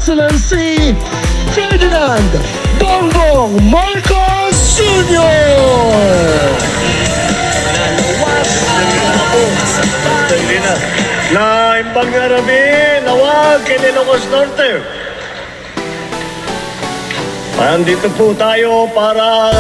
Excellency Ferdinand Bongbong Marcos Sr. Na imbang Arabi, nawag kay Ilocos Norte. Nandito po tayo para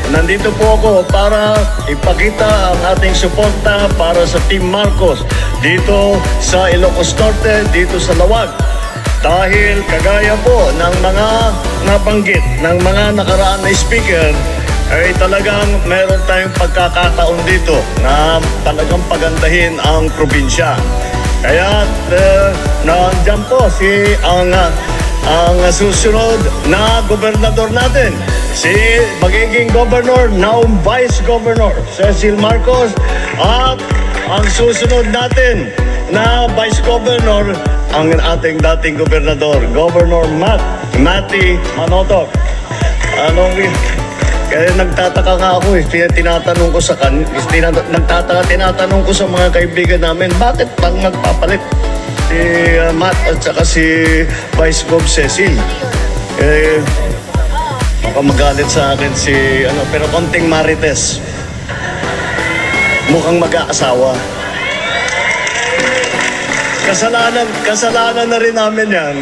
nandito po ako para ipakita ang ating suporta para sa Team Marcos dito sa Ilocos Norte, dito sa Lawag. Dahil kagaya po ng mga nabanggit ng mga nakaraan na speaker, ay talagang meron tayong pagkakataon dito na talagang pagandahin ang probinsya. Kaya nandiyan po ang susunod na gobernador natin, si magiging governor, now vice governor, Cecil Marcos, at ang susunod natin na vice governor, ang ating dating gobernador, Governor Matty Manotoc. Kaya nagtataka nga ako tinatanong ko tinatanong ko sa mga kaibigan namin, bakit pang nagpapalit si Matt at saka si Vice Gov Cecil? Baka magalit sa akin pero konting marites. Mukhang mag-aasawa. Kasalanan na rin namin yan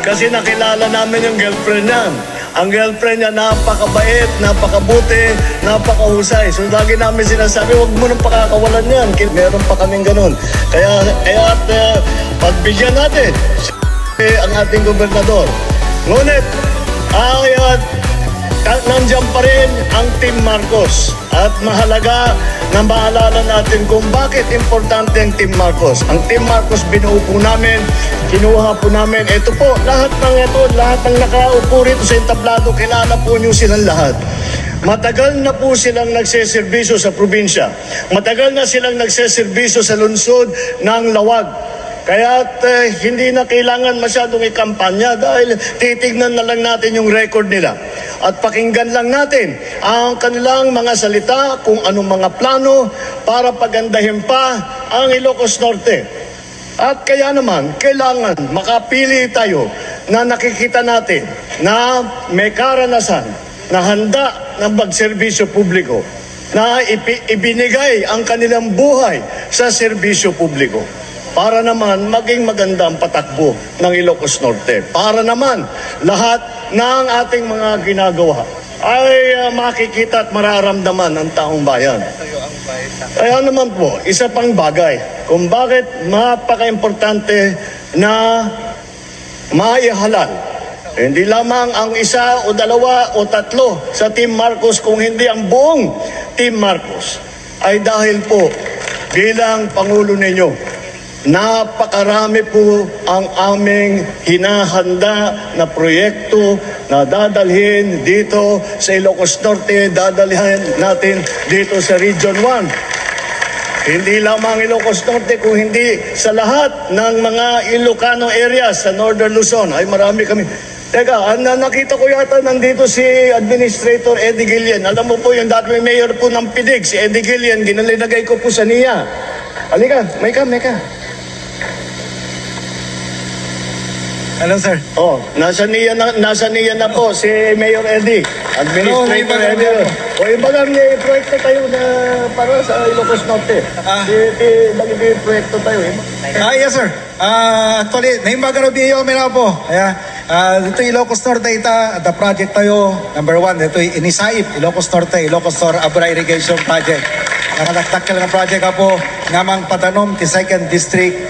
kasi nakilala namin yung girlfriend niya. Ang girlfriend niya napakabait, napakabuti, napakahusay. So lagi namin sinasabi, huwag mo nang pakakawalan yan. Meron pa kaming ganun. Kaya pagbigyan natin ang ating gobernador. Ngunit, nandiyan pa rin ang Team Marcos. At mahalaga na maalala natin kung bakit importante ang Team Marcos. Ang Team Marcos binuo po namin, kinuha po namin. Ito po, lahat ng nakaupo rito sa entablado, kilala po niyo silang lahat. Matagal na po silang nagseserbisyo sa probinsya. Matagal na silang nagseserbisyo sa lungsod ng Lawag. Kaya hindi na kailangan masyadong ikampanya dahil titignan na lang natin yung record nila. At pakinggan lang natin ang kanilang mga salita kung anong mga plano para pagandahin pa ang Ilocos Norte. At kaya naman, kailangan makapili tayo na nakikita natin na may karanasan, na handa ng magserbisyo publiko, na ibinigay ang kanilang buhay sa serbisyo publiko. Para naman maging maganda ang patakbo ng Ilocos Norte. Para naman lahat ng ating mga ginagawa ay makikita at mararamdaman ng taong bayan. Kaya naman po, isa pang bagay kung bakit napaka-importante na maihalal. Hindi lamang ang isa o dalawa o tatlo sa Team Marcos, kung hindi ang buong Team Marcos, ay dahil po bilang Pangulo ninyo, napakarami po ang aming hinahanda na proyekto na dadalhin dito sa Ilocos Norte, dadalhin natin dito sa Region 1. Hindi lamang Ilocos Norte, kung hindi sa lahat ng mga Ilocano areas sa Northern Luzon, ay marami kami. Teka, nakita ko yata nandito si Administrator Eddie Guillen. Alam mo po yung dati mayor po ng Pidig, si Eddie Guillen, ginalinagay ko po sa niya. Halika, may ka. Hello, sir. Nasa niya na po si Mayor Eddie, Administrator Eddie. Iba lang may proyekto tayo na para sa Ilocos Norte. May proyekto tayo. Yes, sir. Actually, naimbaga na biyo na po. Dito Ilocos Norte ita, the project tayo, number 1, dito Inisaip, Ilocos Norte, Ilocos Norte Abra Irrigation Project. Nakalaktak ka lang ang project po, namang patanom ti 2nd District,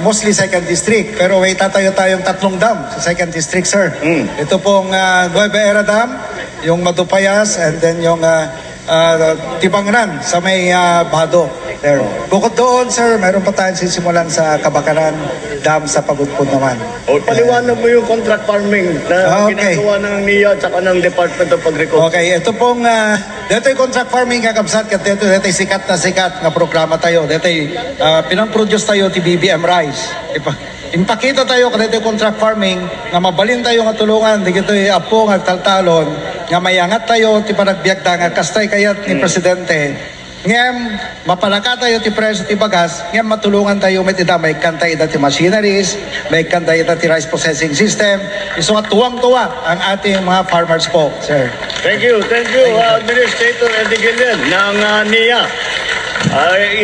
mostly 2nd District. Pero may tatayo tayong 3 dam sa 2nd District, sir. Ito pong Nueva Era Dam, yung Madupayas, and then yung Tibangran sa may Bado. There. Bukod doon, sir, mayroon pa tayong sisimulan sa Kabakaran Dam sa Pagudpud naman. Paliwanag mo yung contract farming na ginagawa ng NIA at saka ng Department of Agriculture. Okay, ito pong dito yung contract farming kakabsat kat dito sikat na programa tayo. Dito pinang-produce tayo ti BBM Rice. Impakita tayo kada ito contract farming nga mabalin tayo nga tulungan dito apong at taltalon nga mayangat tayo ti panagbiagda nga kastay kayat ni Presidente ngem mapalaka tayo ti presyo ti bagas, ngem matulungan tayo may may kanta ita ti machineries, may kanta ita ti rice processing system. Iso nga tuwang-tuwa ang ating mga farmers po, sir. Thank you, Administrator Eddie Gillian ng NIA.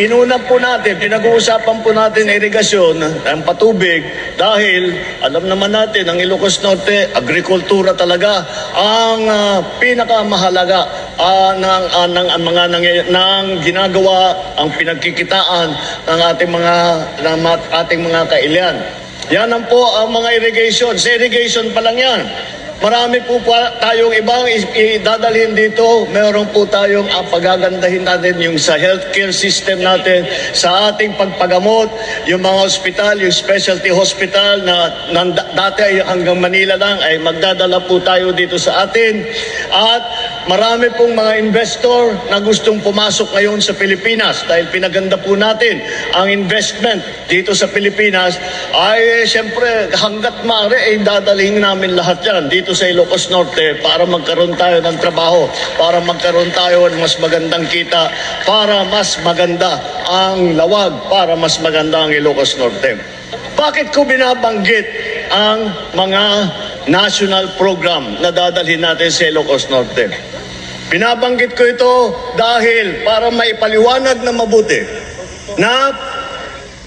Inuna po natin, pinag-uusapan po natin irigasyon, ang patubig, dahil alam naman natin, ang Ilocos Norte, agrikultura talaga, ang pinakamahalaga ng ginagawa, ang pinagkikitaan ng ating mga kailian. Yan ang po ang mga irrigation. Sa irrigation pa lang yan. Marami po tayong ibang idadalhin dito. Meron po tayong pagagandahin natin yung sa healthcare system natin, sa ating pagpagamot, yung mga hospital, yung specialty hospital na dati ay hanggang Manila lang, ay magdadala po tayo dito sa atin. At marami pong mga investor na gustong pumasok ngayon sa Pilipinas dahil pinaganda po natin ang investment dito sa Pilipinas. Ay siyempre hanggat maaari ay dadalhin namin lahat yan dito sa Ilocos Norte para magkaroon tayo ng trabaho, para magkaroon tayo ng mas magandang kita, para mas maganda ang lawag, para mas maganda ang Ilocos Norte. Bakit ko binabanggit ang mga national program na dadalhin natin sa Ilocos Norte? Binabanggit ko ito dahil para maipaliwanag na mabuti na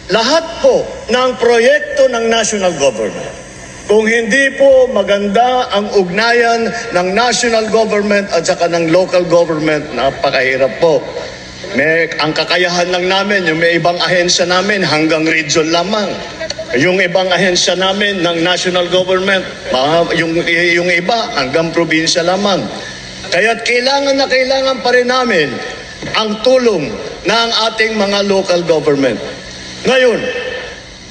lahat po ng proyekto ng national government, kung hindi po maganda ang ugnayan ng national government at saka ng local government, napakahirap po. Ang kakayahan lang namin, yung may ibang ahensya namin hanggang region lamang. Yung ibang ahensya namin ng national government, yung iba hanggang probinsya lamang. Kaya't kailangan pa rin namin ang tulong ng ating mga local government. Ngayon,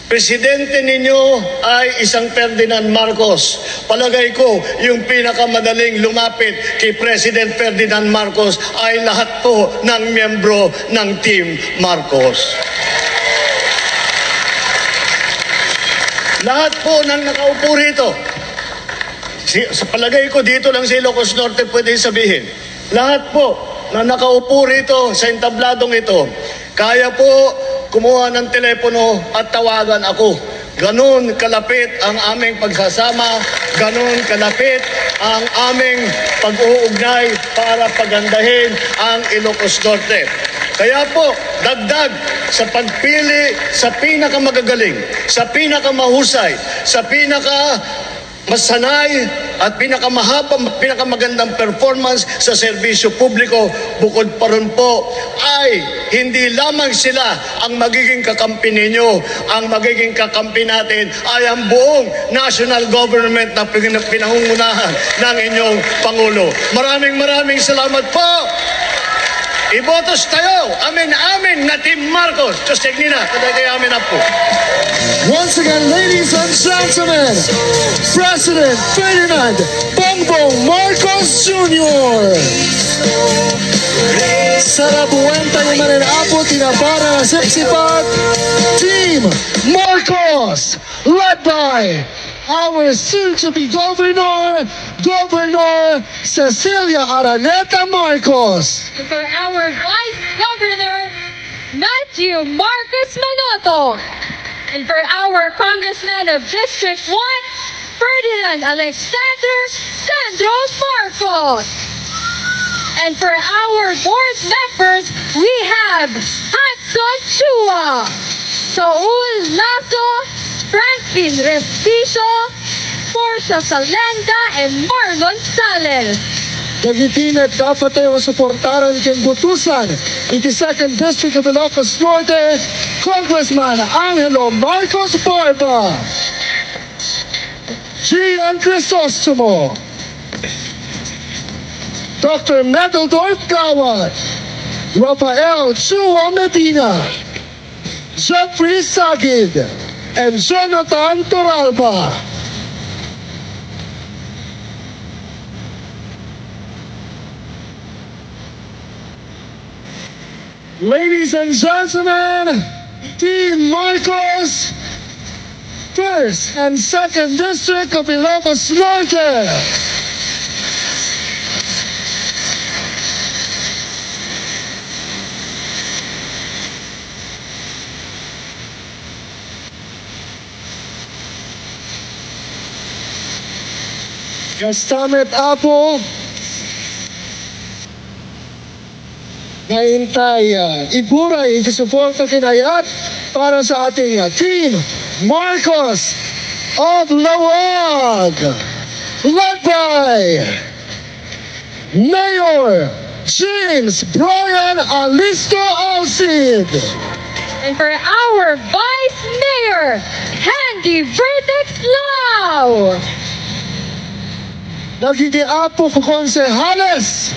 Presidente ninyo ay isang Ferdinand Marcos. Palagay ko, yung pinakamadaling lumapit kay President Ferdinand Marcos ay lahat po ng miyembro ng Team Marcos. Lahat po ng nakaupo rito. Sa palagay ko, dito lang sa Ilocos Norte pwede sabihin. Lahat po na nakaupo rito sa entabladong ito, kaya po kumuha ng telepono at tawagan ako. Ganon kalapit ang aming pagsasama, ganon kalapit ang aming pag-uugnay para pagandahin ang Ilocos Norte. Kaya po, dagdag sa pagpili sa pinakamagagaling, sa pinakamahusay, sa masanay at pinakamagandang performance sa serbisyo publiko, bukod pa rin po ay hindi lamang sila ang magiging kakampi ninyo. Ang magiging kakampi natin ay ang buong national government na pinangungunahan ng inyong Pangulo. Maraming salamat po. Ibotos tayo. Amin na Team Marcos. Diyos Tegnina. Kadagay amin na po. Once again, ladies and gentlemen, President Ferdinand Bongbong Marcos Jr. Sa rabuenta ni mananapo, tinapara na sepsipat, Team Marcos, led by our soon-to-be Governor Cecilia Araneta Marcos. For our Vice Governor, Matthew Marcos Manoto. And for our Congressman of District 1, Ferdinand Alexander Sandros Marcos. And for our board members, we have Hudson Chua, Saul Lasso, Franklin Respicio, Portia Salenda, and Marlon Sales. Dagitin at dapat tayo suportaran kang gutusan 82nd District of Ilocos Norte, Congressman Angelo Marcos Barba, Gian Crisostomo, Dr. Medeldorf Gawat, Rafael Chua Medina, Jeffrey Sagid, and Jonathan Toralba. Ladies and gentlemen, Team Marcos, 1st and 2nd District of Ilocos Norte. Kastamet Apo. Nahintay, Iburay, isusuporta kinayat para sa ating Team Marcos of Lawag. Led by Mayor James Brian Alisto Alcid. And for our Vice Mayor, Handy Vertex Lau. Nagiging Apo Konsehales.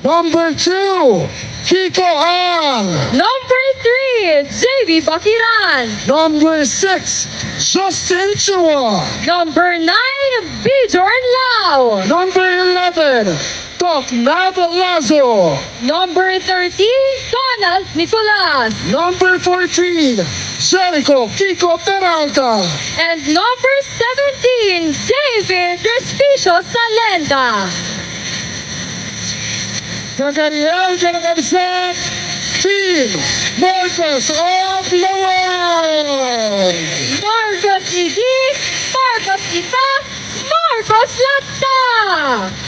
Number 2, Kiko Ang. Number 3, JV Bakiran. Number 6, Justin Chua. Number 9, Bjorn Lau. Number 11, Doc Nav Lazo. Number 13, Donald Nicolas. Number 14, Jericho Kiko Peralta. And number 17, David Respicio Salenda. Gagariel Ganagabisat, Team Marcos of Lawag. Marcos Idi, Marcos Ita, Marcos Lata.